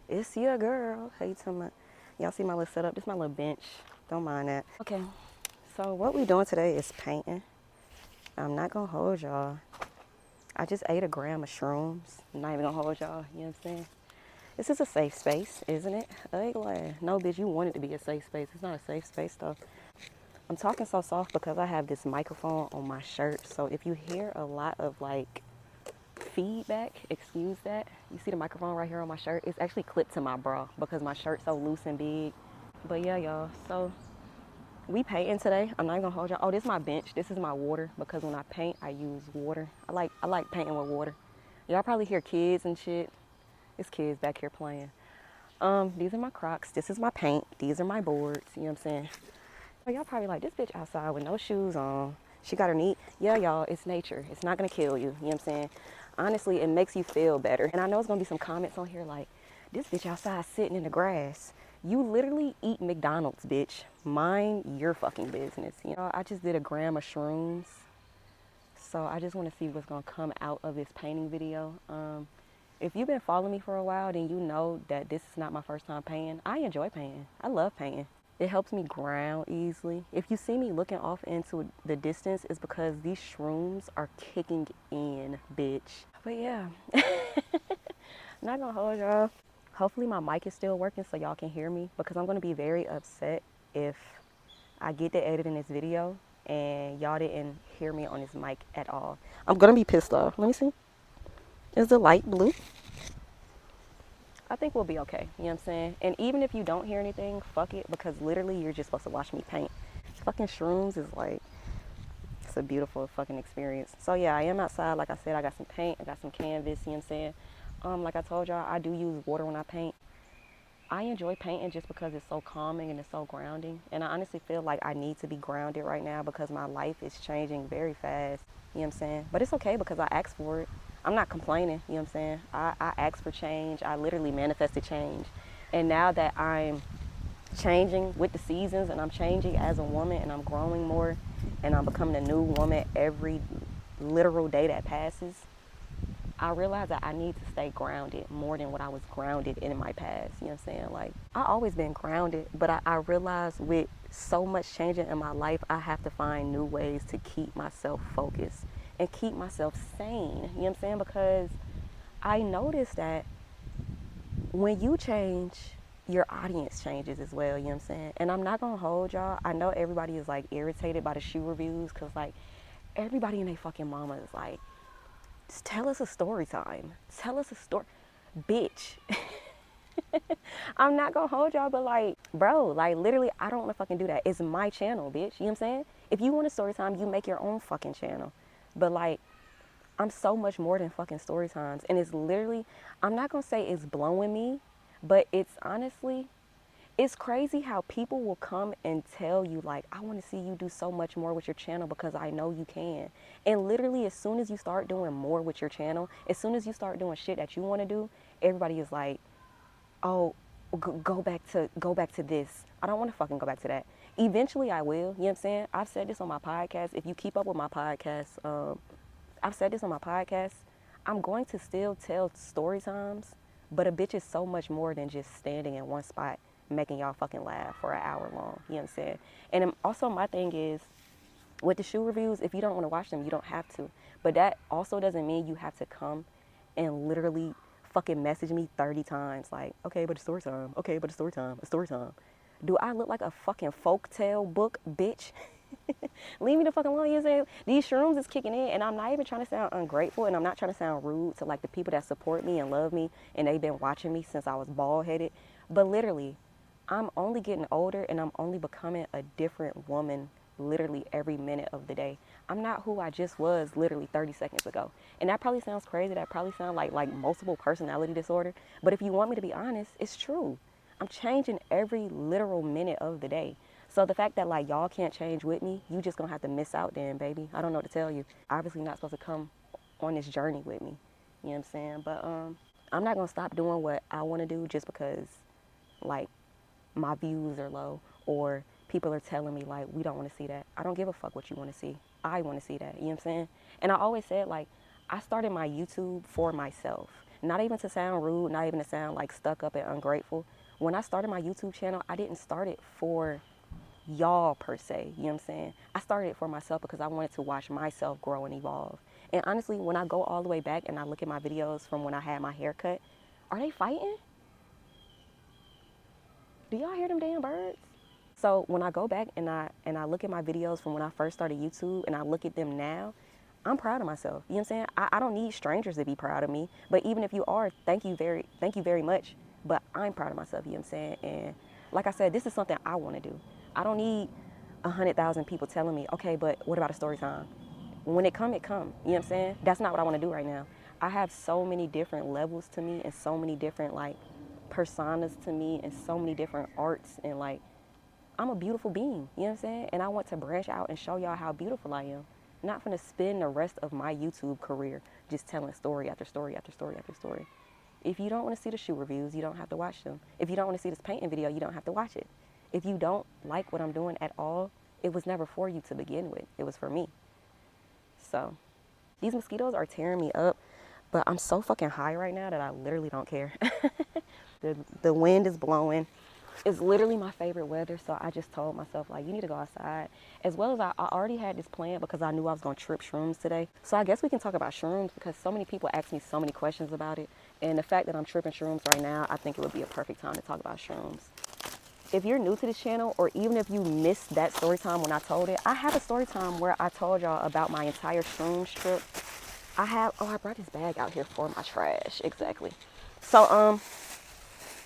It's your girl. How you talking about? Y'all see my little setup? This is my little bench. Don't mind that. Okay, so what we doing today is painting. I'm not gonna hold y'all. I just ate a gram of shrooms. I'm not even gonna hold y'all. You know what I'm saying? This is a safe space, isn't it? No, bitch, you want it to be a safe space. It's not a safe space, though. I'm talking so soft because I have this microphone on my shirt. So if you hear a lot of like feedback, excuse that. You see the microphone right here on my shirt? It's actually clipped to my bra because my shirt's so loose and big. But yeah, y'all. So we painting today. I'm not gonna hold y'all. Oh, this is my bench. This is my water because when I paint, I use water. I like painting with water. Y'all probably hear kids and shit. It's kids back here playing. These are my Crocs. This is my paint. These are my boards. You know what I'm saying? So y'all probably like, this bitch outside with no shoes on. She got her knee. Yeah, y'all, it's nature. It's not gonna kill you. You know what I'm saying? Honestly, it makes you feel better. And I know it's gonna be some comments on here like, this bitch outside sitting in the grass. You literally eat McDonald's, bitch. Mind your fucking business. You know, I just did a gram of shrooms. So I just want to see what's gonna come out of this painting video. If you've been following me for a while, then you know that this is not my first time painting. I enjoy painting. I love painting. It helps me ground easily. If you see me looking off into the distance, it's because these shrooms are kicking in, bitch. But yeah, not gonna hold y'all. Hopefully my mic is still working so y'all can hear me because I'm gonna be very upset if I get to editing this video and y'all didn't hear me on this mic at all. I'm gonna be pissed off. Let me see. Is the light blue? I think we'll be okay. You know what I'm saying? And even if you don't hear anything, fuck it, because literally you're just supposed to watch me paint. Fucking shrooms is like, it's a beautiful fucking experience. So yeah, I am outside. Like I said, I got some paint, I got some canvas, you know what I'm saying? Like I told y'all, I do use water when I paint. I enjoy painting just because it's so calming and it's so grounding. And I honestly feel like I need to be grounded right now because my life is changing very fast. You know what I'm saying? But it's okay because I asked for it. I'm not complaining. You know what I'm saying? I asked for change. I literally manifested change. And now that I'm changing with the seasons and I'm changing as a woman and I'm growing more and I'm becoming a new woman every literal day that passes, I realized that I need to stay grounded more than what I was grounded in my past. You know what I'm saying? Like, I always been grounded, but I realized with so much changing in my life, I have to find new ways to keep myself focused and keep myself sane. You know what I'm saying? Because I noticed that when you change, your audience changes as well. You know what I'm saying? And I'm not gonna hold y'all. I know everybody is like irritated by the shoe reviews because like everybody and their fucking mama is like, just tell us a story time. Tell us a story. Bitch. I'm not gonna hold y'all, but like, bro, like literally, I don't wanna fucking do that. It's my channel, bitch. You know what I'm saying? If you want a story time, you make your own fucking channel. But like, I'm so much more than fucking story times. And it's literally, I'm not gonna say it's blowing me, but it's honestly, it's crazy how people will come and tell you like, I want to see you do so much more with your channel because I know you can. And literally as soon as you start doing more with your channel, as soon as you start doing shit that you want to do, everybody is like, oh, go back to this. I don't want to fucking go back to that. Eventually I will. You know what I'm saying? I've said this on my podcast. If you keep up with my podcast, I've said this on my podcast. I'm going to still tell story times, but a bitch is so much more than just standing in one spot making y'all fucking laugh for an hour long. You know what I'm saying? And also my thing is, with the shoe reviews, if you don't want to watch them, you don't have to. But that also doesn't mean you have to come and literally fucking message me 30 times like, okay, but it's story time. Okay, but it's story time. It's story time. Do I look like a fucking folktale book, bitch? Leave me the fucking alone. You know what I'm saying? These shrooms is kicking in, and I'm not even trying to sound ungrateful, and I'm not trying to sound rude to like the people that support me and love me, and they've been watching me since I was bald headed. But literally, I'm only getting older, and I'm only becoming a different woman literally every minute of the day. I'm not who I just was literally 30 seconds ago. And that probably sounds crazy. That probably sounds like multiple personality disorder. But if you want me to be honest, it's true. I'm changing every literal minute of the day. So the fact that like y'all can't change with me, you just gonna have to miss out then, baby. I don't know what to tell you. Obviously not supposed to come on this journey with me. You know what I'm saying? But I'm not gonna stop doing what I wanna do just because like my views are low or people are telling me like we don't want to see that. I don't give a fuck what you want to see. I want to see that. You know what I'm saying? And I always said like I started my YouTube for myself. Not even to sound rude, not even to sound like stuck up and ungrateful. When I started my YouTube channel, I didn't start it for y'all per se, you know what I'm saying? I started it for myself because I wanted to watch myself grow and evolve. And honestly, when I go all the way back and I look at my videos from when I had my hair cut, are they fighting? Do y'all hear them damn birds? So when I go back and I look at my videos from when I first started YouTube and I look at them now, I'm proud of myself. You know what I'm saying? I don't need strangers to be proud of me. But even if you are, thank you very much. But I'm proud of myself, you know what I'm saying? And like I said, this is something I want to do. I don't need 100,000 people telling me, okay, but what about a story time? When it come, it come. You know what I'm saying? That's not what I want to do right now. I have so many different levels to me and so many different like personas to me and so many different arts and like I'm a beautiful being, you know what I'm saying? And I want to branch out and show y'all how beautiful I am. Not gonna spend the rest of my YouTube career just telling story after story after story after story. If you don't want to see the shoe reviews, you don't have to watch them. If you don't want to see this painting video, you don't have to watch it. If you don't like what I'm doing at all, it was never for you to begin with. It was for me. So, these mosquitoes are tearing me up, but I'm so fucking high right now that I literally don't care. The wind is blowing. It's literally my favorite weather, so I just told myself, like, you need to go outside. As well as I already had this plan because I knew I was going to trip shrooms today. So I guess we can talk about shrooms because so many people ask me so many questions about it. And the fact that I'm tripping shrooms right now, I think it would be a perfect time to talk about shrooms. If you're new to this channel, or even if you missed that story time when I told it, I have a story time where I told y'all about my entire shrooms trip. I brought this bag out here for my trash, exactly. So,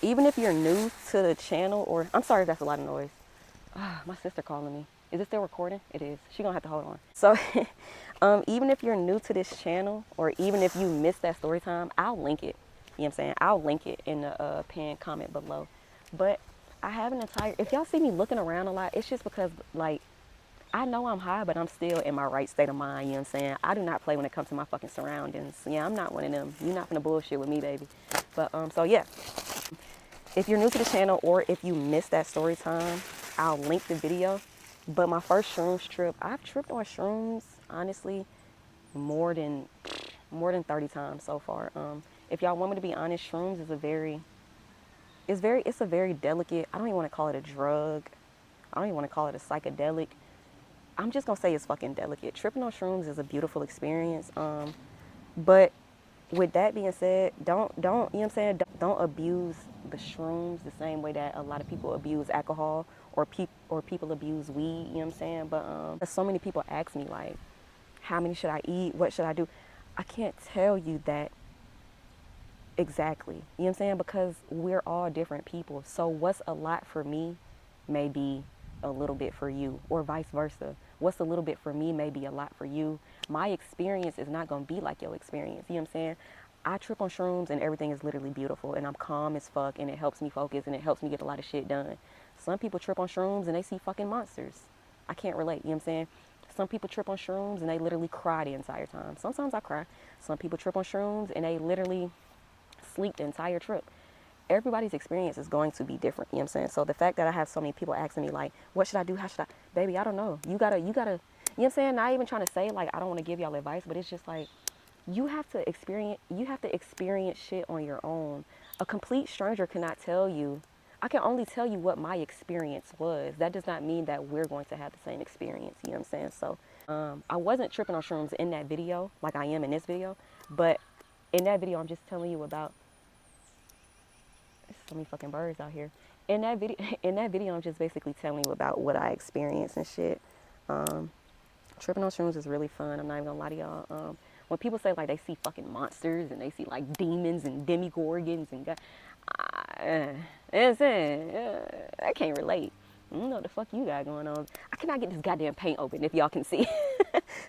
even if you're new to the channel, or I'm sorry if that's a lot of noise. My sister calling me. Is it still recording? It is. She's gonna have to hold on. So even if you're new to this channel, or even if you missed that story time, I'll link it. You know what I'm saying? I'll link it in the pinned comment below. But I have an entire, if y'all see me looking around a lot, it's just because like, I know I'm high, but I'm still in my right state of mind, you know what I'm saying? I do not play when it comes to my fucking surroundings. Yeah, I'm not one of them. You're not gonna bullshit with me, baby. But so yeah. If you're new to the channel or if you missed that story time, I'll link the video. But my first shrooms trip, I've tripped on shrooms, honestly, more than 30 times so far. If y'all want me to be honest, shrooms is it's a very delicate, I don't even want to call it a drug. I don't even want to call it a psychedelic. I'm just gonna say it's fucking delicate. Tripping on shrooms is a beautiful experience. But with that being said, don't you know what I'm saying? Don't abuse the shrooms the same way that a lot of people abuse alcohol or people abuse weed, you know what I'm saying? But so many people ask me like, how many should I eat? What should I do? I can't tell you that exactly. You know what I'm saying? Because we're all different people. So what's a lot for me may be a little bit for you, or vice versa. What's a little bit for me may be a lot for you. My experience is not going to be like your experience. You know what I'm saying? I trip on shrooms and everything is literally beautiful and I'm calm as fuck and it helps me focus and it helps me get a lot of shit done. Some people trip on shrooms and they see fucking monsters. I can't relate, you know what I'm saying? Some people trip on shrooms and they literally cry the entire time. Sometimes I cry. Some people trip on shrooms and they literally sleep the entire trip. Everybody's experience is going to be different, you know what I'm saying? So the fact that I have so many people asking me like, what should I do? How should I? Baby, I don't know. You gotta, you know what I'm saying? Not even trying to say like, I don't want to give y'all advice, but it's just like, you have to experience shit on your own. A complete stranger cannot tell you. I can only tell you what my experience was. That does not mean that we're going to have the same experience, you know what I'm saying? So I wasn't tripping on shrooms in that video like I am in this video, but in that video I'm just telling you about, there's so many fucking birds out here. In that video I'm just basically telling you about what I experienced and shit. Tripping on shrooms is really fun. I'm not even gonna lie to y'all. When people say like they see fucking monsters and they see like demons and demigorgons and you know what I'm saying? I can't relate. I don't know what the fuck you got going on. I cannot get this goddamn paint open if y'all can see.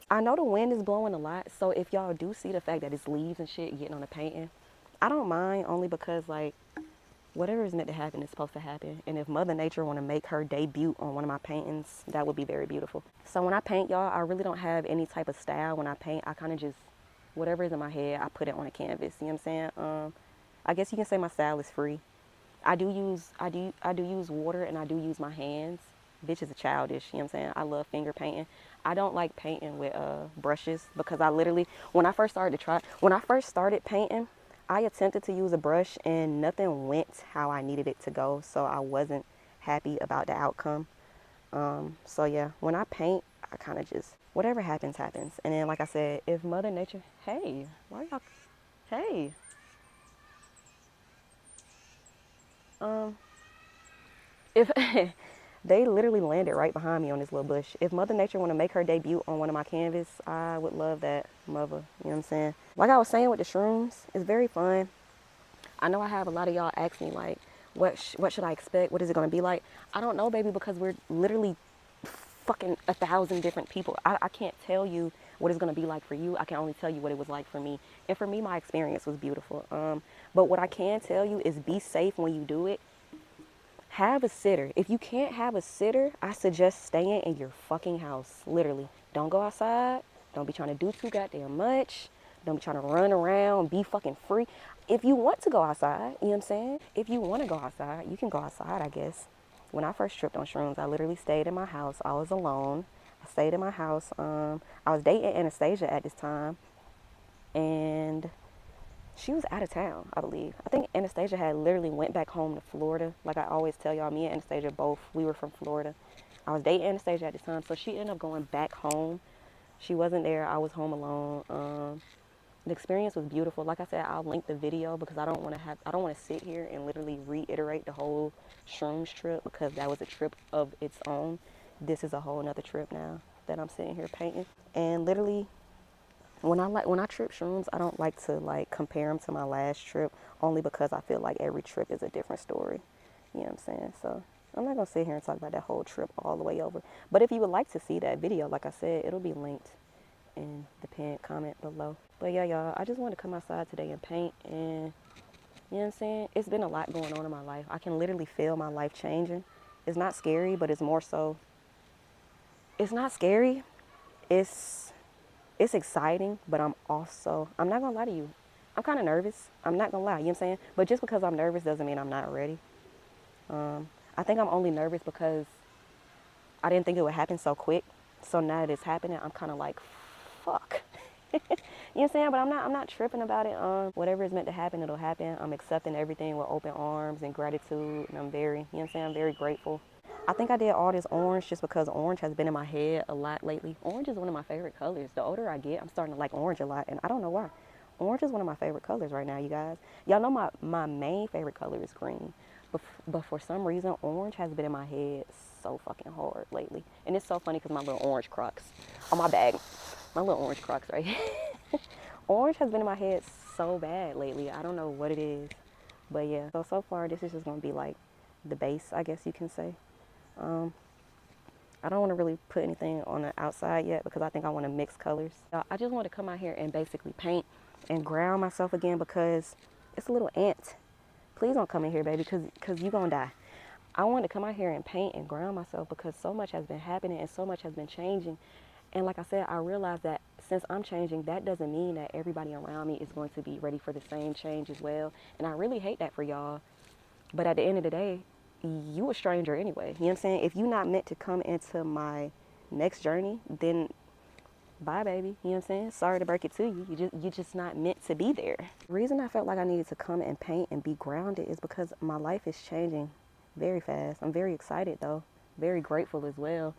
I know the wind is blowing a lot, so if y'all do see the fact that it's leaves and shit getting on the painting, I don't mind, only because like whatever is meant to happen is supposed to happen. And if Mother Nature want to make her debut on one of my paintings, that would be very beautiful. So when I paint, y'all, I really don't have any type of style when I paint. I kind of just, whatever is in my head, I put it on a canvas. You know what I'm saying? I guess you can say my style is free. I do use water and I do use my hands. Bitches are childish, you know what I'm saying? I love finger painting. I don't like painting with brushes because I literally, when I first started painting, I attempted to use a brush and nothing went how I needed it to go, so I wasn't happy about the outcome. So yeah, when I paint, I kind of just, whatever happens, happens. And then, like I said, if Mother Nature, hey, why y'all, hey, um, if they literally landed right behind me on this little bush. If Mother Nature want to make her debut on one of my canvas, I would love that, mother. You know what I'm saying? Like I was saying with the shrooms, it's very fun. I know I have a lot of y'all ask me like, what should I expect? What is it gonna be like? I don't know, baby, because we're literally fucking 1,000 different people. I can't tell you what it's gonna be like for you. I can only tell you what it was like for me. And for me, my experience was beautiful. But what I can tell you is be safe when you do it. Have a sitter. If you can't have a sitter, I suggest staying in your fucking house. Literally. Don't go outside. Don't be trying to do too goddamn much. Don't be trying to run around, be fucking free. If you want to go outside, you know what I'm saying? If you want to go outside, you can go outside, I guess. When I first tripped on shrooms, I literally stayed in my house. I was alone. I stayed in my house. I was dating Anastasia at this time, and she was out of town, I believe. I think Anastasia had literally went back home to Florida. Like I always tell y'all, me and Anastasia both, we were from Florida. I was dating Anastasia at this time, so she ended up going back home. She wasn't there. I was home alone. The experience was beautiful. Like I said, I'll link the video because I don't want to sit here and literally reiterate the whole shrooms trip because that was a trip of its own. This is a whole nother trip now that I'm sitting here painting. And literally, when I trip shrooms, I don't like to like compare them to my last trip only because I feel like every trip is a different story. You know what I'm saying? So I'm not gonna sit here and talk about that whole trip all the way over. But if you would like to see that video, like I said, it'll be linked in the pinned comment below. But yeah, y'all, I just wanted to come outside today and paint, and you know what I'm saying? It's been a lot going on in my life. I can literally feel my life changing. It's not scary, but it's more so, it's not scary. It's it's exciting, but I'm not gonna lie to you. I'm kind of nervous. I'm not gonna lie, you know what I'm saying? But just because I'm nervous doesn't mean I'm not ready. I think I'm only nervous because I didn't think it would happen so quick. So now that it's happening, I'm kind of like, fuck. You know what I'm saying? But I'm not tripping about it. Whatever is meant to happen, it'll happen. I'm accepting everything with open arms and gratitude, and I'm very, you know what I'm saying? I'm very grateful. I think I did all this orange just because orange has been in my head a lot lately. Orange is one of my favorite colors. The older I get, I'm starting to like orange a lot, and I don't know why. Orange is one of my favorite colors right now, you guys. Y'all know my main favorite color is green, but for some reason, orange has been in my head so fucking hard lately. And it's so funny because my little orange Crocs on my bag, my little orange Crocs right here. Orange has been in my head so bad lately. I don't know what it is, but yeah. So far, this is just gonna be like the base, I guess you can say. I don't want to really put anything on the outside yet because I think I want to mix colors. I just want to come out here and basically paint and ground myself again because it's a little ant. Please don't come in here, baby, because you're going to die. I want to come out here and paint and ground myself because so much has been happening and so much has been changing. And like I said, I realized that since I'm changing, that doesn't mean that everybody around me is going to be ready for the same change as well. And I really hate that for y'all. But at the end of the day, you a stranger anyway. You know what I'm saying? If you're not meant to come into my next journey, then bye, baby. You know what I'm saying? Sorry to break it to you. You're just not meant to be there. The reason I felt like I needed to come and paint and be grounded is because my life is changing very fast. I'm very excited though. Very grateful as well.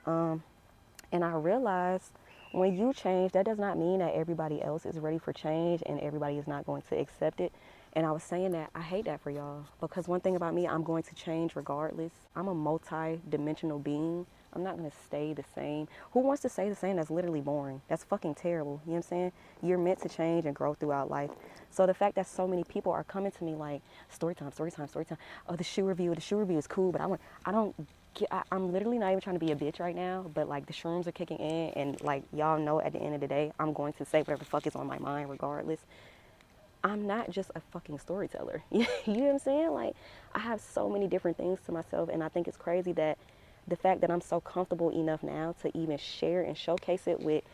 And I realized when you change, that does not mean that everybody else is ready for change and everybody is not going to accept it. And I was saying that I hate that for y'all because one thing about me, I'm going to change regardless. I'm a multi-dimensional being. I'm not going to stay the same. Who wants to stay the same? That's literally boring. That's fucking terrible. You know what I'm saying? You're meant to change and grow throughout life. So the fact that so many people are coming to me like, story time, story time, story time. Oh, the shoe review is cool, but I'm literally not even trying to be a bitch right now, but like the shrooms are kicking in and like y'all know at the end of the day, I'm going to say whatever the fuck is on my mind regardless. I'm not just a fucking storyteller. You know what I'm saying? Like, I have so many different things to myself, and I think it's crazy that the fact that I'm so comfortable enough now to even share and showcase it with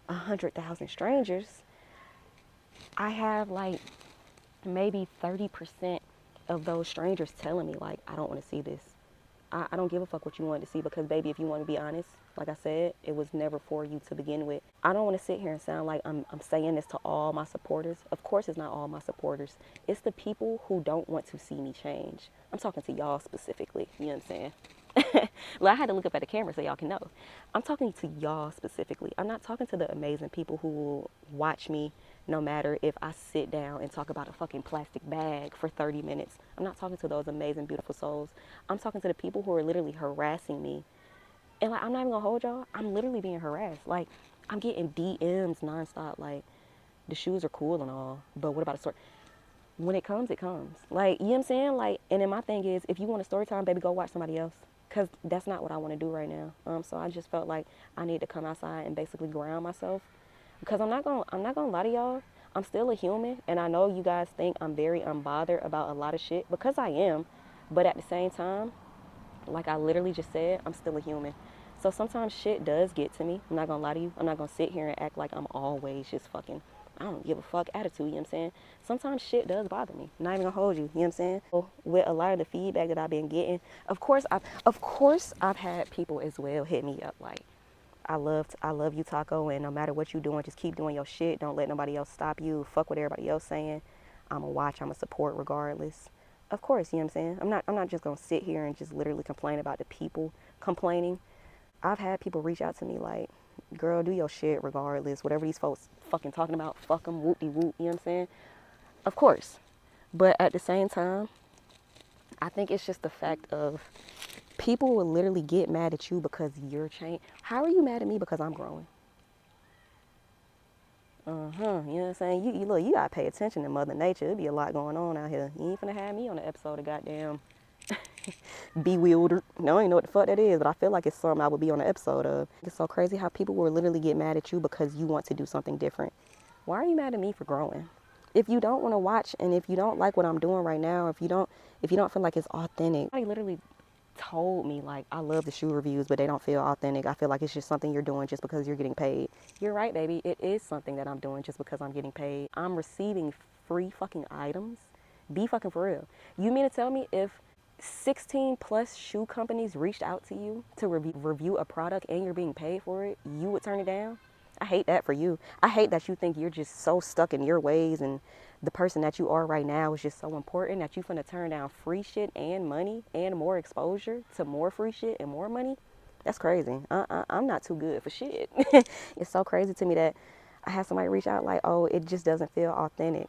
100,000 strangers, I have like maybe 30% of those strangers telling me like, I don't want to see this. I don't give a fuck what you wanted to see because, baby, if you want to be honest, like I said, it was never for you to begin with. I don't want to sit here and sound like I'm saying this to all my supporters. Of course, it's not all my supporters. It's the people who don't want to see me change. I'm talking to y'all specifically. You know what I'm saying? Well, I had to look up at the camera so y'all can know. I'm talking to y'all specifically. I'm not talking to the amazing people who will watch me no matter if I sit down and talk about a fucking plastic bag for 30 minutes. I'm not talking to those amazing, beautiful souls. I'm talking to the people who are literally harassing me. And like, I'm not even gonna hold y'all. I'm literally being harassed. Like, I'm getting DMs nonstop. Like, the shoes are cool and all, but what about a story? When it comes, it comes. Like, you know what I'm saying? Like, and then my thing is, if you want a story time, baby, go watch somebody else. Because that's not what I want to do right now. So I just felt like I need to come outside and basically ground myself. Because I'm not gonna lie to y'all. I'm still a human, and I know you guys think I'm very unbothered about a lot of shit, because I am. But at the same time, like I literally just said, I'm still a human. So sometimes shit does get to me. I'm not gonna lie to you. I'm not gonna sit here and act like I'm always just fucking, I don't give a fuck attitude, you know what I'm saying? Sometimes shit does bother me. I'm not even gonna hold you, you know what I'm saying? So with a lot of the feedback that I've been getting, of course I've had people as well hit me up like, I love you, Taco, and no matter what you're doing, just keep doing your shit. Don't let nobody else stop you. Fuck what everybody else saying. I'ma watch, I'ma support regardless. Of course, you know what I'm saying? I'm not just gonna sit here and just literally complain about the people complaining. I've had people reach out to me like, girl, do your shit regardless. Whatever these folks fucking talking about, fuck them, whoop-de-whoop, you know what I'm saying? Of course. But at the same time, I think it's just the fact of people will literally get mad at you because you're changed. How are you mad at me because I'm growing? You know what I'm saying? You look, you gotta pay attention to Mother Nature. It'd be a lot going on out here. You ain't finna have me on the episode of goddamn Bewildered. No, I don't even know what the fuck that is, but I feel like it's something I would be on an episode of. It's so crazy how people will literally get mad at you because you want to do something different. Why are you mad at me for growing? If you don't want to watch, and if you don't like what I'm doing right now, if you don't feel like it's authentic, I literally told me like, I love the shoe reviews, but they don't feel authentic. I feel like it's just something you're doing just because you're getting paid. You're right, baby. It is something that I'm doing just because I'm getting paid. I'm receiving free fucking items. Be fucking for real. You mean to tell me if 16 plus shoe companies reached out to you to review a product and you're being paid for it, you would turn it down? I hate that for you. I hate that you think you're just so stuck in your ways and the person that you are right now is just so important that you finna turn down free shit and money and more exposure to more free shit and more money. That's crazy. I'm not too good for shit. It's so crazy to me that I had somebody reach out like, oh, it just doesn't feel authentic.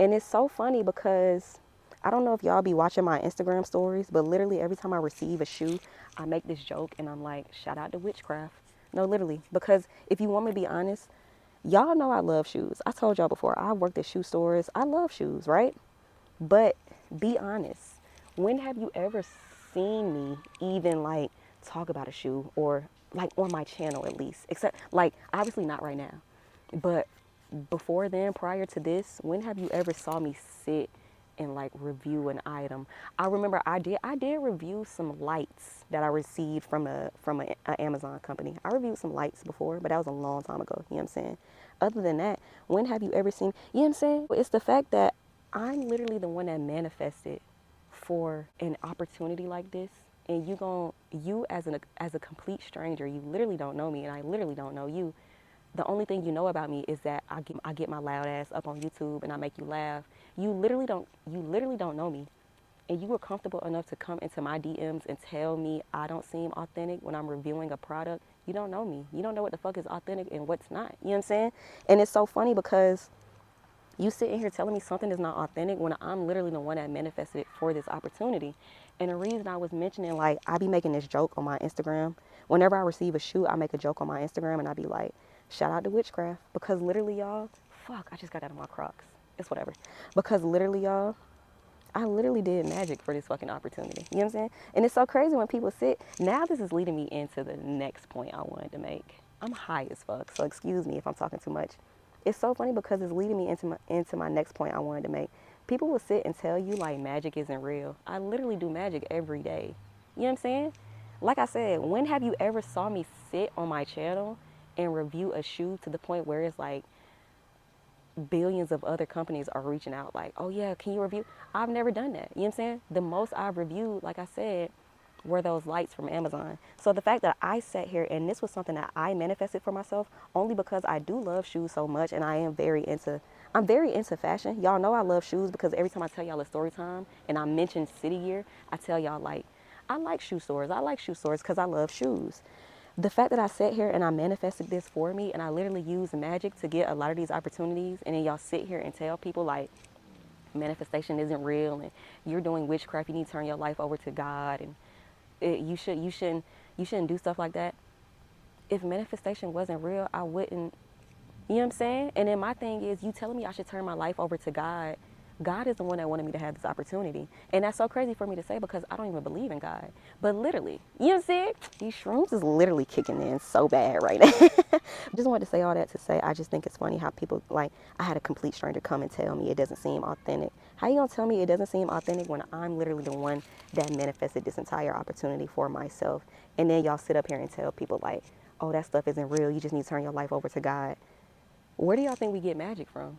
And it's so funny because I don't know if y'all be watching my Instagram stories, but literally every time I receive a shoe, I make this joke and I'm like, shout out to witchcraft. No, literally, because if you want me to be honest, y'all know I love shoes. I told y'all before, I worked at shoe stores. I love shoes, right? But be honest, when have you ever seen me even like talk about a shoe or like on my channel at least? Except like obviously not right now. But before then, prior to this, when have you ever saw me sit and like review an item? I remember I did review some lights that I received from a Amazon company. I reviewed some lights before, but that was a long time ago. You know what I'm saying? Other than that, when have you ever seen? You know what I'm saying? It's the fact that I'm literally the one that manifested for an opportunity like this, and you as a complete stranger, you literally don't know me, and I literally don't know you. The only thing you know about me is that I get my loud ass up on YouTube and I make you laugh. You literally don't know me. And you were comfortable enough to come into my DMs and tell me I don't seem authentic when I'm reviewing a product. You don't know me. You don't know what the fuck is authentic and what's not. You know what I'm saying? And it's so funny because you sitting here telling me something is not authentic when I'm literally the one that manifested it for this opportunity. And the reason I was mentioning, like, I be making this joke on my Instagram. Whenever I receive a shoe, I make a joke on my Instagram and I be like, shout out to witchcraft. Because literally, y'all, fuck, I just got out of my Crocs. It's whatever. Because literally, y'all, I literally did magic for this fucking opportunity. You know what I'm saying? And it's so crazy when people sit. Now this is leading me into the next point I wanted to make. I'm high as fuck, so excuse me if I'm talking too much. It's so funny because it's leading me into my next point I wanted to make. People will sit and tell you like magic isn't real. I literally do magic every day. You know what I'm saying? Like I said, when have you ever saw me sit on my channel and review a shoe to the point where it's like billions of other companies are reaching out like, oh yeah, can you review? I've never done that. You know what I'm saying? The most I've reviewed, like I said, were those lights from Amazon. So the fact that I sat here and this was something that I manifested for myself only because I do love shoes so much, and I'm very into fashion. Y'all know I love shoes because every time I tell y'all a story time and I mention City Gear, I tell y'all like, I like shoe stores. I like shoe stores because I love shoes. The fact that I sat here and I manifested this for me, and I literally used magic to get a lot of these opportunities, and then y'all sit here and tell people like manifestation isn't real and you're doing witchcraft, you need to turn your life over to God, and you shouldn't do stuff like that. If manifestation wasn't real, I wouldn't, you know what I'm saying? And then my thing is, you telling me I should turn my life over to God. God is the one that wanted me to have this opportunity. And that's so crazy for me to say because I don't even believe in God. But literally, you know what I'm saying? These shrooms is literally kicking in so bad right now. I just wanted to say all that to say, I just think it's funny how people, like, I had a complete stranger come and tell me it doesn't seem authentic. How you gonna tell me it doesn't seem authentic when I'm literally the one that manifested this entire opportunity for myself? And then y'all sit up here and tell people like, oh, that stuff isn't real. You just need to turn your life over to God. Where do y'all think we get magic from?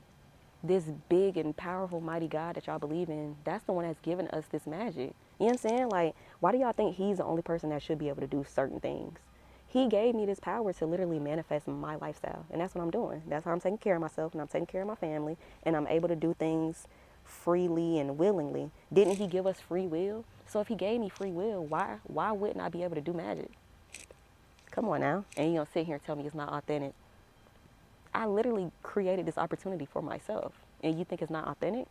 This big and powerful, mighty God that y'all believe in, that's the one that's given us this magic. You know what I'm saying? Like, why do y'all think he's the only person that should be able to do certain things? He gave me this power to literally manifest my lifestyle. And that's what I'm doing. That's how I'm taking care of myself, and I'm taking care of my family, and I'm able to do things freely and willingly. Didn't he give us free will? So if he gave me free will, why wouldn't I be able to do magic? Come on now. And you gonna sit here and tell me it's not authentic? I literally created this opportunity for myself, and you think it's not authentic?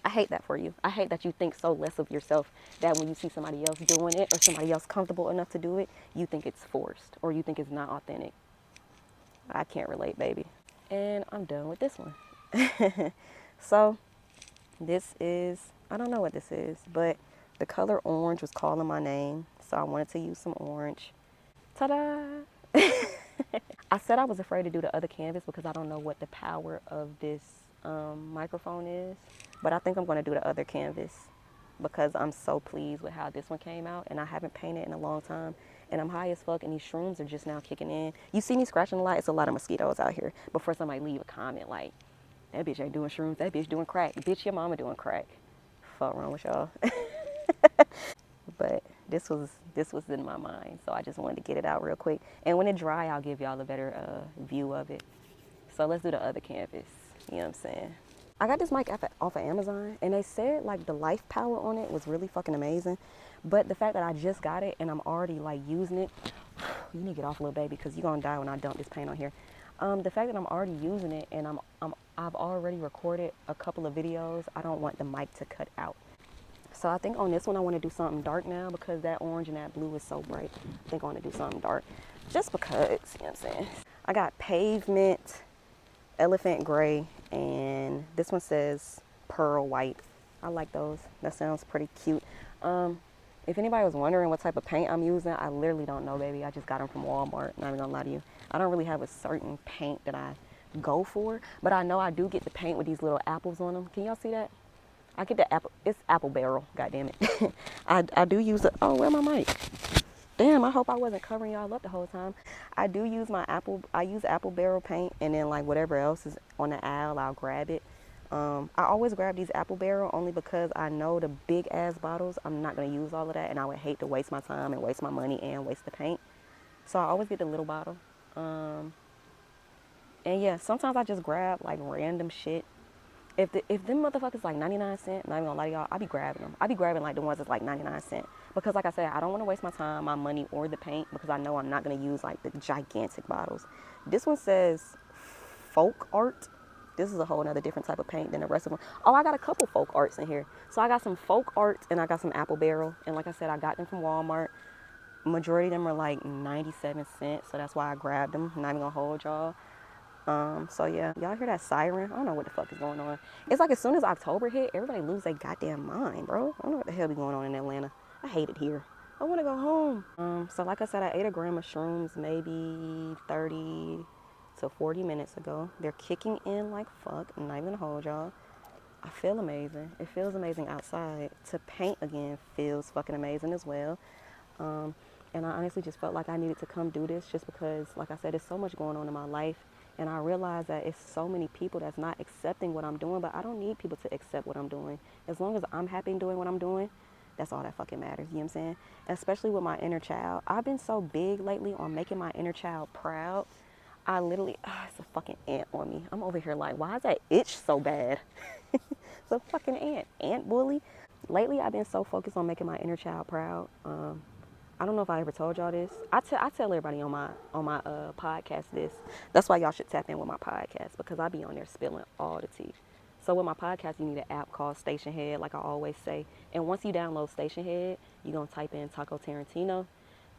I hate that for you. I hate that you think so less of yourself that when you see somebody else doing it or somebody else comfortable enough to do it, you think it's forced or you think it's not authentic. I can't relate, baby. And I'm done with this one. So this is, I don't know what this is, but the color orange was calling my name, so I wanted to use some orange. Ta-da! I said I was afraid to do the other canvas because I don't know what the power of this microphone is, but I think I'm going to do the other canvas because I'm so pleased with how this one came out, and I haven't painted in a long time, and I'm high as fuck, and these shrooms are just now kicking in. You see me scratching a lot. It's a lot of mosquitoes out here. Before somebody leave a comment like, that bitch ain't doing shrooms, that bitch doing crack. Bitch, your mama doing crack. Fuck wrong with y'all. But this was in my mind, so I just wanted to get it out real quick. And when it dry, I'll give y'all a better view of it. So let's do the other canvas. You know what I'm saying? I got this mic off of Amazon, and they said like the life power on it was really fucking amazing. But the fact that I just got it and I'm already like using it, you need to get off, little baby, because you're gonna die when I dump this paint on here. The fact that I'm already using it and I've already recorded a couple of videos, I don't want the mic to cut out. So I think on this one I want to do something dark now because that orange and that blue is so bright. I think I want to do something dark just because, you know what I'm saying? I got pavement, elephant gray, and this one says pearl white. I like those. That sounds pretty cute. If anybody was wondering what type of paint I'm using, I literally don't know, baby. I just got them from Walmart, not even gonna lie to you. I don't really have a certain paint that I go for, but I know I do get the paint with these little apples on them. Can y'all see that? I get the apple, it's apple barrel, god damn it. I do use it, oh, where my mic? Damn, I hope I wasn't covering y'all up the whole time. I do use I use apple barrel paint, and then like whatever else is on the aisle, I'll grab it. I always grab these apple barrel only because I know the big ass bottles, I'm not gonna use all of that, and I would hate to waste my time and waste my money and waste the paint. So I always get the little bottle. And yeah, sometimes I just grab like random shit. If them motherfuckers like 99 cents, not even gonna lie to y'all, I be grabbing them. I be grabbing like the ones that's like 99 cents. Because like I said, I don't want to waste my time, my money, or the paint because I know I'm not gonna use like the gigantic bottles. This one says folk art. This is a whole nother different type of paint than the rest of them. Oh, I got a couple folk arts in here. So I got some folk art and I got some apple barrel. And like I said, I got them from Walmart. Majority of them are like 97 cents. So that's why I grabbed them. I'm not even gonna hold y'all. So yeah, y'all hear that siren? I don't know what the fuck is going on. It's like as soon as October hit, everybody lose their goddamn mind, bro. I don't know what the hell be going on in Atlanta. I hate it here. I want to go home. So like I said, I ate a gram of shrooms maybe 30 to 40 minutes ago. They're kicking in like fuck. I'm not even gonna hold y'all. I feel amazing. It feels amazing outside. To paint again feels fucking amazing as well. And I honestly just felt like I needed to come do this just because, like I said, there's so much going on in my life. And I realize that it's so many people that's not accepting what I'm doing, but I don't need people to accept what I'm doing. As long as I'm happy in doing what I'm doing, That's all that fucking matters, you know what I'm saying? Especially with my inner child. I've been so big lately on making my inner child proud. I literally, it's a fucking ant on me. I'm over here like, why is that itch so bad? It's a fucking ant bully. Lately, I've been so focused on making my inner child proud. I don't know if I ever told y'all this. I tell everybody on my podcast this. That's why y'all should tap in with my podcast, because I be on there spilling all the tea. So with my podcast, you need an app called Station Head, like I always say. And once you download Station Head, you're going to type in Taco Tarantino.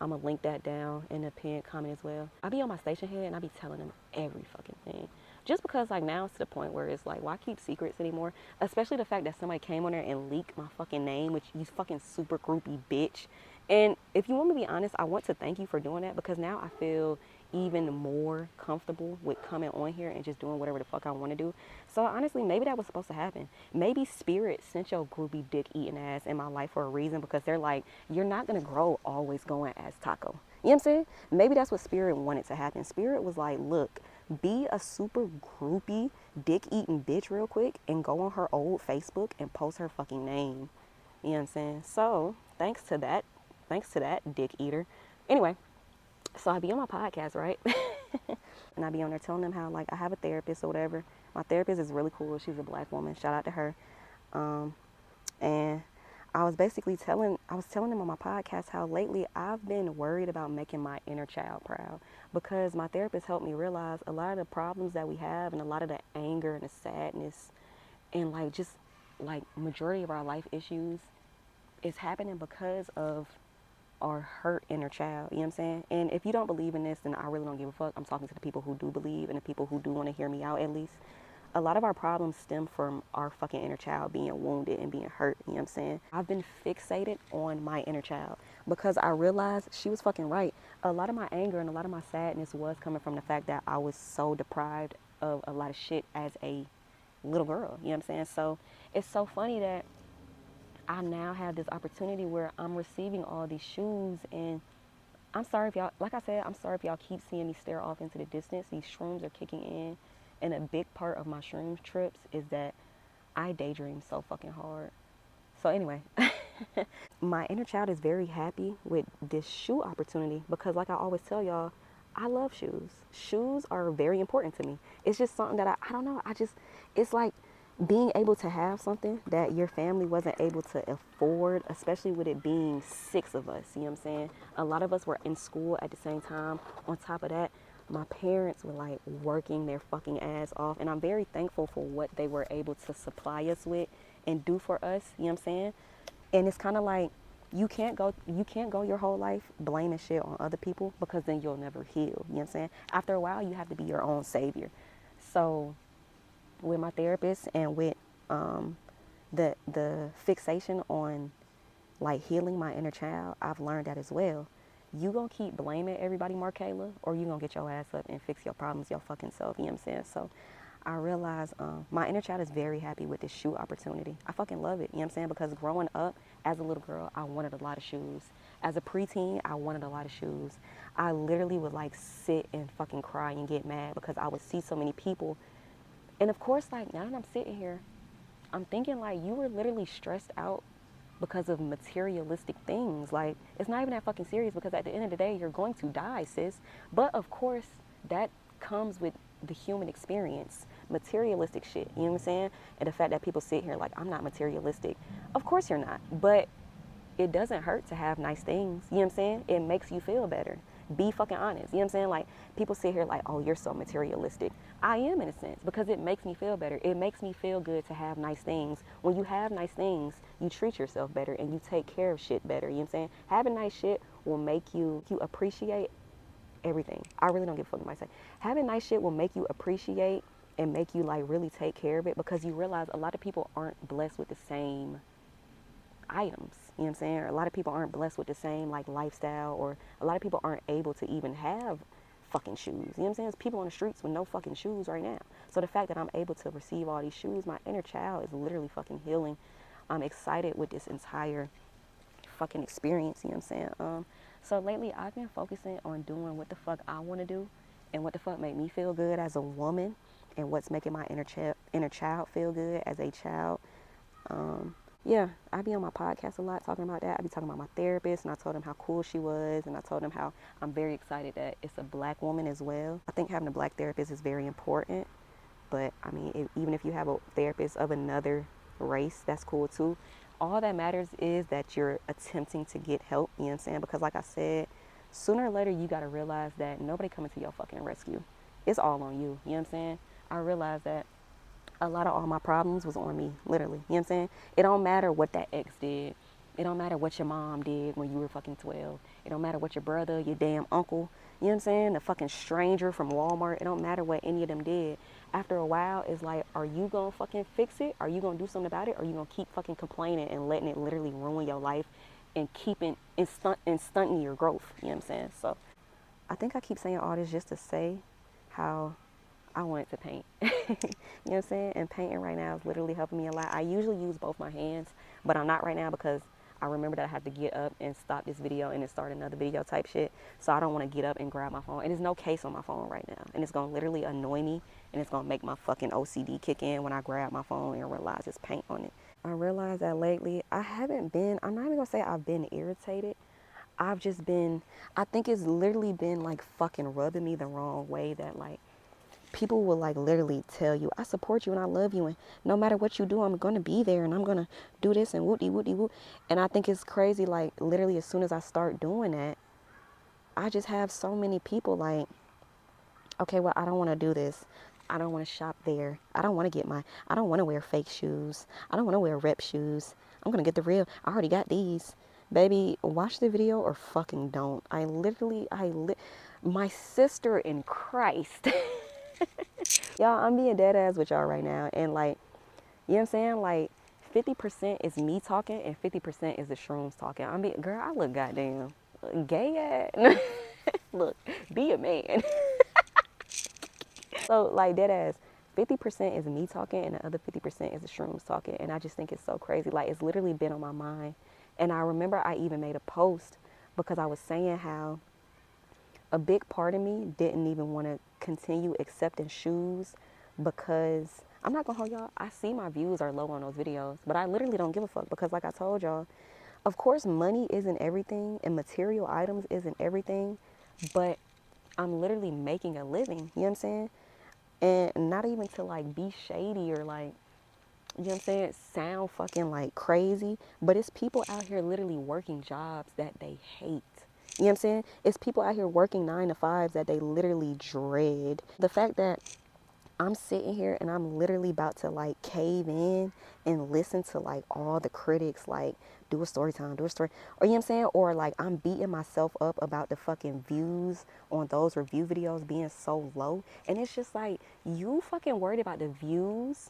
I'm going to link that down in the pinned comment as well. I be on my Station Head and I be telling them every fucking thing. Just because like now it's to the point where it's like, why keep secrets anymore? Especially the fact that somebody came on there and leaked my fucking name, which you fucking super groupie bitch. And if you want me to be honest, I want to thank you for doing that, because now I feel even more comfortable with coming on here and just doing whatever the fuck I want to do. So honestly, maybe that was supposed to happen. Maybe spirit sent your groupie dick eating ass in my life for a reason, because they're like, you're not going to grow always going as Taco. You know what I'm saying? Maybe that's what spirit wanted to happen. Spirit was like, look, be a super groupie dick eating bitch real quick and go on her old Facebook and post her fucking name. You know what I'm saying? So thanks to that dick eater. Anyway, so I be on my podcast, right? And I be on there telling them how like I have a therapist or whatever. My therapist is really cool. She's a black woman. Shout out to her. And I was telling them on my podcast how lately I've been worried about making my inner child proud, because my therapist helped me realize a lot of the problems that we have and a lot of the anger and the sadness and like just like majority of our life issues is happening because of our hurt inner child. You know what I'm saying? And if you don't believe in this, then I really don't give a fuck. I'm talking to the people who do believe and the people who do want to hear me out at least. A lot of our problems stem from our fucking inner child being wounded and being hurt. You know what I'm saying? I've been fixated on my inner child because I realized she was fucking right. A lot of my anger and a lot of my sadness was coming from the fact that I was so deprived of a lot of shit as a little girl. You know what I'm saying? So it's so funny that I now have this opportunity where I'm receiving all these shoes, and I'm sorry if y'all, like I said, I'm sorry if y'all keep seeing me stare off into the distance. These shrooms are kicking in, and a big part of my shrooms trips is that I daydream so fucking hard. So anyway, my inner child is very happy with this shoe opportunity because like I always tell y'all, I love shoes. Shoes are very important to me. It's just something that I don't know. It's like being able to have something that your family wasn't able to afford, especially with it being 6 of us. You know what I'm saying? A lot of us were in school at the same time. On top of that, my parents were like working their fucking ass off. And I'm very thankful for what they were able to supply us with and do for us. You know what I'm saying? And it's kind of like you can't go your whole life blaming shit on other people, because then you'll never heal. You know what I'm saying? After a while, you have to be your own savior. So with my therapist and with the fixation on like healing my inner child, I've learned that as well. You gonna keep blaming everybody, Markayla, or you gonna get your ass up and fix your problems your fucking self. You know what I'm saying? So I realize my inner child is very happy with this shoe opportunity. I fucking love it. You know what I'm saying? Because growing up as a little girl, I wanted a lot of shoes. As a preteen, I wanted a lot of shoes. I literally would like sit and fucking cry and get mad because I would see so many people. And of course, like now that I'm sitting here, I'm thinking like you were literally stressed out because of materialistic things. Like it's not even that fucking serious, because at the end of the day, you're going to die, sis. But of course, that comes with the human experience, materialistic shit. You know what I'm saying? And the fact that people sit here like I'm not materialistic. Of course you're not. But it doesn't hurt to have nice things. You know what I'm saying? It makes you feel better. Be fucking honest. You know what I'm saying? Like people sit here like, oh, you're so materialistic. I am in a sense, because it makes me feel better. It makes me feel good to have nice things. When you have nice things, you treat yourself better and you take care of shit better. You know what I'm saying? Having nice shit will make you appreciate everything. I really don't give a fuck what I say. Having nice shit will make you appreciate and make you like really take care of it, because you realize a lot of people aren't blessed with the same items. You know what I'm saying? Or a lot of people aren't blessed with the same like lifestyle, or a lot of people aren't able to even have fucking shoes. You know what I'm saying? There's people on the streets with no fucking shoes right now. So the fact that I'm able to receive all these shoes, my inner child is literally fucking healing. I'm excited with this entire fucking experience. You know what I'm saying? So lately I've been focusing on doing what the fuck I want to do and what the fuck make me feel good as a woman, and what's making my inner child feel good as a child. yeah, I be on my podcast a lot talking about that. I be talking about my therapist, and I told him how cool she was, and I told him how I'm very excited that it's a black woman as well. I think having a black therapist is very important, but I mean, even if you have a therapist of another race, that's cool too. All that matters is that you're attempting to get help, you know what I'm saying? Because like I said, sooner or later you gotta realize that nobody coming to your fucking rescue. It's all on you, you know what I'm saying? I realized that a lot of all my problems was on me, literally. You know what I'm saying? It don't matter what that ex did. It don't matter what your mom did when you were fucking 12. It don't matter what your brother, your damn uncle, you know what I'm saying? The fucking stranger from Walmart. It don't matter what any of them did. After a while, it's like, are you gonna fucking fix it? Are you gonna do something about it? Or are you gonna keep fucking complaining and letting it literally ruin your life and keeping and stunting your growth? You know what I'm saying? So I think I keep saying all this just to say how I wanted to paint. You know what I'm saying? And painting right now is literally helping me a lot. I usually use both my hands, but I'm not right now because I remember that I have to get up and stop this video and then start another video type shit. So I don't want to get up and grab my phone. And there's no case on my phone right now. And it's going to literally annoy me, and it's going to make my fucking OCD kick in when I grab my phone and realize there's paint on it. I realized that lately I'm not even going to say I've been irritated. I've just been, I think it's literally been like fucking rubbing me the wrong way that like, people will like literally tell you, I support you and I love you, and no matter what you do, I'm gonna be there and I'm gonna do this and whoop de whoop de whoop. And I think it's crazy, like literally as soon as I start doing that, I just have so many people like, okay, well, I don't want to do this. I don't want to shop there. I don't want to I don't want to wear fake shoes. I don't want to wear rep shoes. I'm gonna get the real. I already got these. Baby, watch the video or fucking don't. My sister in Christ. Y'all, I'm being dead ass with y'all right now. And like, you know what I'm saying? Like, 50% is me talking and 50% is the shrooms talking. Girl, I look goddamn gay ass. Look, be a man. So, like, dead ass, 50% is me talking and the other 50% is the shrooms talking. And I just think it's so crazy. Like, it's literally been on my mind. And I remember I even made a post because I was saying how a big part of me didn't even want to continue accepting shoes because I'm not gonna hold y'all. I see my views are low on those videos, but I literally don't give a fuck because, like I told y'all, of course, money isn't everything and material items isn't everything, but I'm literally making a living. You know what I'm saying? And not even to like be shady or like, you know what I'm saying, sound fucking like crazy, but it's people out here literally working jobs that they hate. You know what I'm saying? It's people out here working 9 to 5s that they literally dread. The fact that I'm sitting here and I'm literally about to like cave in and listen to like all the critics like do a story time, do a story, or you know what I'm saying? Or like I'm beating myself up about the fucking views on those review videos being so low. And it's just like, you fucking worried about the views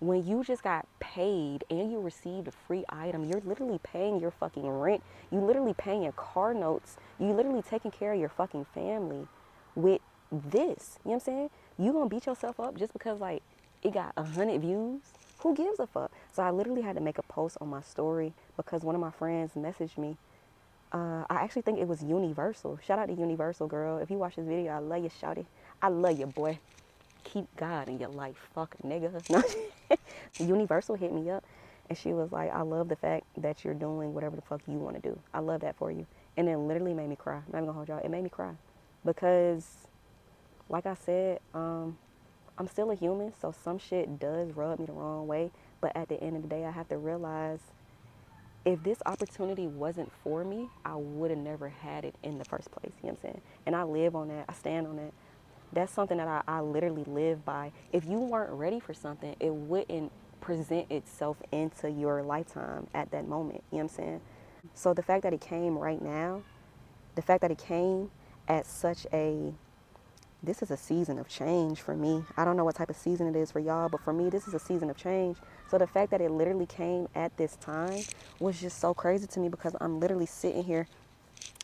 when you just got paid and you received a free item. You're literally paying your fucking rent. You literally paying your car notes. You literally taking care of your fucking family with this. You know what I'm saying? You gonna beat yourself up just because like it got 100 views? Who gives a fuck? So I literally had to make a post on my story because one of my friends messaged me. I actually think it was Universal. Shout out to Universal, girl. If you watch this video, I love you, shouty. I love you, boy. Keep God in your life, fuck nigga. No. Universal hit me up and she was like, I love the fact that you're doing whatever the fuck you want to do. I love that for you. And it literally made me cry. I'm not even gonna hold y'all. It made me cry because, like I said, I'm still a human, so some shit does rub me the wrong way. But at the end of the day, I have to realize if this opportunity wasn't for me, I would have never had it in the first place. You know what I'm saying? And I live on that. I stand on that. That's something that I literally live by. If you weren't ready for something, it wouldn't present itself into your lifetime at that moment. You know what I'm saying? So the fact that it came right now, the fact that it came at such a, this is a season of change for me. I don't know what type of season it is for y'all, but for me, this is a season of change. So the fact that it literally came at this time was just so crazy to me because I'm literally sitting here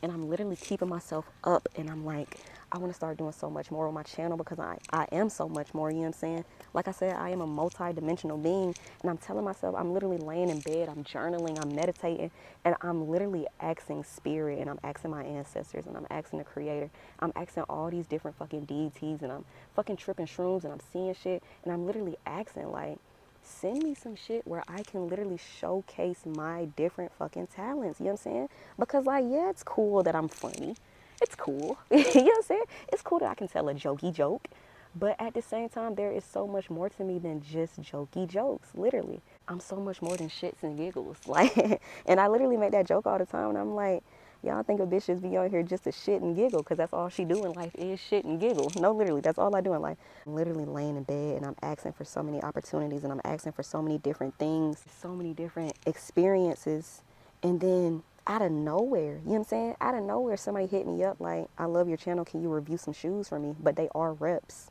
and I'm literally keeping myself up and I'm like, I want to start doing so much more on my channel because I am so much more, you know what I'm saying? Like I said, I am a multi-dimensional being and I'm telling myself, I'm literally laying in bed, I'm journaling, I'm meditating, and I'm literally asking spirit and I'm asking my ancestors and I'm asking the creator. I'm asking all these different fucking deities and I'm fucking tripping shrooms and I'm seeing shit and I'm literally asking like, send me some shit where I can literally showcase my different fucking talents. You know what I'm saying? Because, like, yeah, it's cool that I'm funny. It's cool. You know what I'm saying? It's cool that I can tell a jokey joke. But at the same time, there is so much more to me than just jokey jokes, literally. I'm so much more than shits and giggles. Like, and I literally make that joke all the time. And I'm like, y'all think a bitch just be on here just to shit and giggle because that's all she do in life is shit and giggle. No, literally, that's all I do in life. I'm literally laying in bed and I'm asking for so many opportunities and I'm asking for so many different things, so many different experiences. And then out of nowhere, you know what I'm saying? Out of nowhere, somebody hit me up like, I love your channel. Can you review some shoes for me? But they are reps.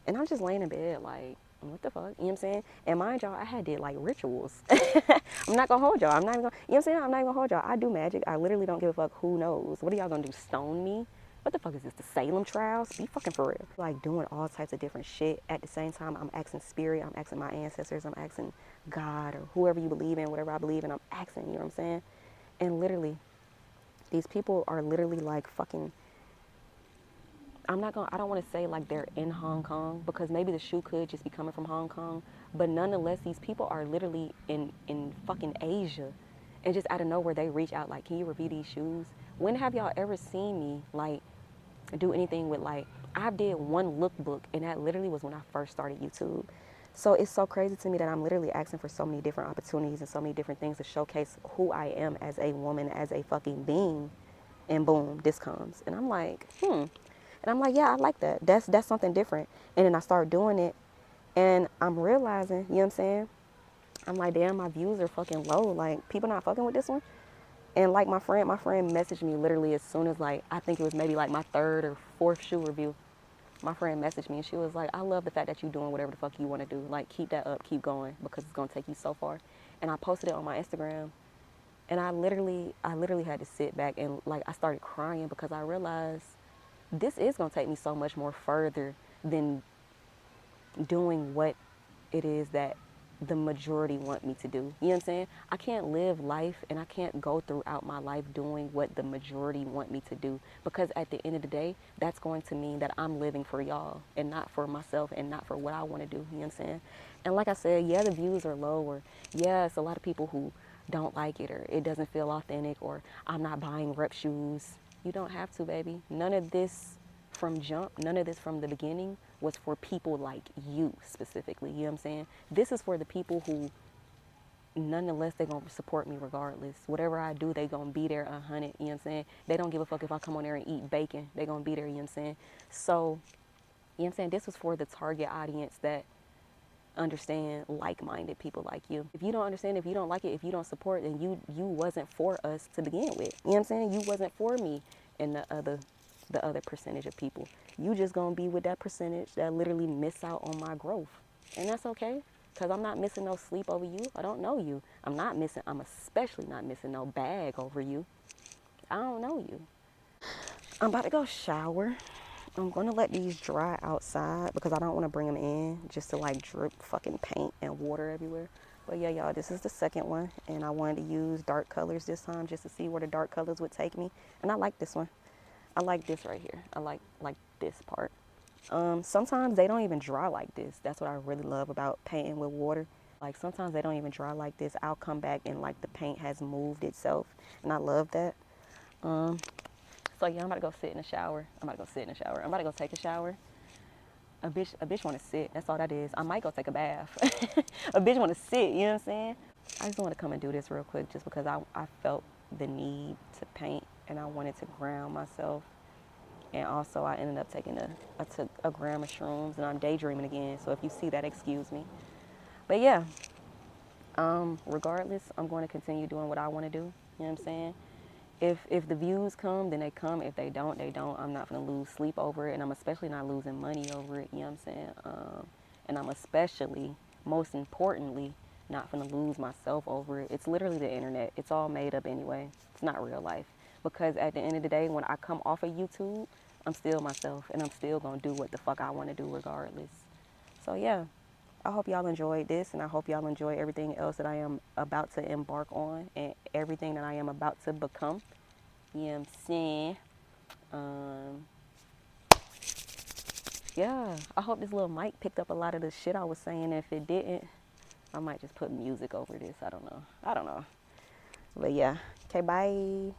And I'm just laying in bed like, what the fuck? You know what I'm saying? And mind y'all, I had did like rituals. I'm not gonna hold y'all. I'm not even gonna, you know what I'm saying? I'm not even gonna hold y'all. I do magic. I literally don't give a fuck who knows. What are y'all gonna do? Stone me? What the fuck is this? The Salem trials? Be fucking for real. Like doing all types of different shit. At the same time, I'm asking spirit. I'm asking my ancestors. I'm asking God or whoever you believe in, whatever I believe in. I'm asking, you know what I'm saying? And literally, these people are literally like fucking, I don't want to say like they're in Hong Kong because maybe the shoe could just be coming from Hong Kong. But nonetheless, these people are literally in fucking Asia. And just out of nowhere, they reach out like, can you review these shoes? When have y'all ever seen me like do anything with like, I did one lookbook and that literally was when I first started YouTube. So it's so crazy to me that I'm literally asking for so many different opportunities and so many different things to showcase who I am as a woman, as a fucking being. And boom, this comes. And I'm like, And I'm like, yeah, I like that. That's something different. And then I start doing it and I'm realizing, you know what I'm saying? I'm like, damn, my views are fucking low. Like, people not fucking with this one. And like my friend messaged me literally as soon as like, I think it was maybe like my third or fourth shoe review. My friend messaged me and she was like, I love the fact that you're doing whatever the fuck you want to do. Like, keep that up, keep going because it's going to take you so far. And I posted it on my Instagram and I literally had to sit back and like, I started crying because I realized this is going to take me so much more further than doing what it is that the majority want me to do. You know what I'm saying? I can't live life and I can't go throughout my life doing what the majority want me to do because at the end of the day, that's going to mean that I'm living for y'all and not for myself and not for what I want to do. You know what I'm saying? And like I said, yeah, the views are low or yeah, it's a lot of people who don't like it or it doesn't feel authentic or I'm not buying rep shoes. You don't have to, baby. None of this from jump, none of this from the beginning was for people like you specifically. You know what I'm saying? This is for the people who, nonetheless, they're going to support me regardless. Whatever I do, they going to be there 100. You know what I'm saying? They don't give a fuck if I come on there and eat bacon. They going to be there. You know what I'm saying? So, you know what I'm saying? This was for the target audience that understand like-minded people like you. If you don't understand, if you don't like it, if you don't support, then you wasn't for us to begin with. You know what I'm saying? You wasn't for me and the other percentage of people. You just gonna be with that percentage that literally miss out on my growth. And that's okay. Cause I'm not missing no sleep over you. I don't know you. I'm especially not missing no bag over you. I don't know you. I'm about to go shower. I'm gonna let these dry outside because I don't want to bring them in just to like drip fucking paint and water everywhere. But yeah, y'all, this is the second one and I wanted to use dark colors this time just to see where the dark colors would take me. And I like this one. I like this right here. I like this part. Sometimes they don't even dry like this. That's what I really love about painting with water. Like sometimes they don't even dry like this. I'll come back and like the paint has moved itself and I love that. So yeah, I'm about to go sit in the shower. I'm about to go take a shower. A bitch want to sit. That's all that is. I might go take a bath. A bitch want to sit. You know what I'm saying? I just want to come and do this real quick, just because I felt the need to paint and I wanted to ground myself. And also, I ended up I took a gram of shrooms, and I'm daydreaming again. So if you see that, excuse me. But yeah, regardless, I'm going to continue doing what I want to do. You know what I'm saying? If the views come, then they come. If they don't, they don't. I'm not going to lose sleep over it, and I'm especially not losing money over it. You know what I'm saying? And I'm especially, most importantly, not going to lose myself over it. It's literally the internet. It's all made up anyway. It's not real life. Because at the end of the day, when I come off of YouTube, I'm still myself, and I'm still going to do what the fuck I want to do regardless. So yeah. I hope y'all enjoyed this, and I hope y'all enjoy everything else that I am about to embark on and everything that I am about to become. You know what I'm saying? Yeah, I hope this little mic picked up a lot of the shit I was saying. If it didn't, I might just put music over this. I don't know. But yeah. Okay, bye.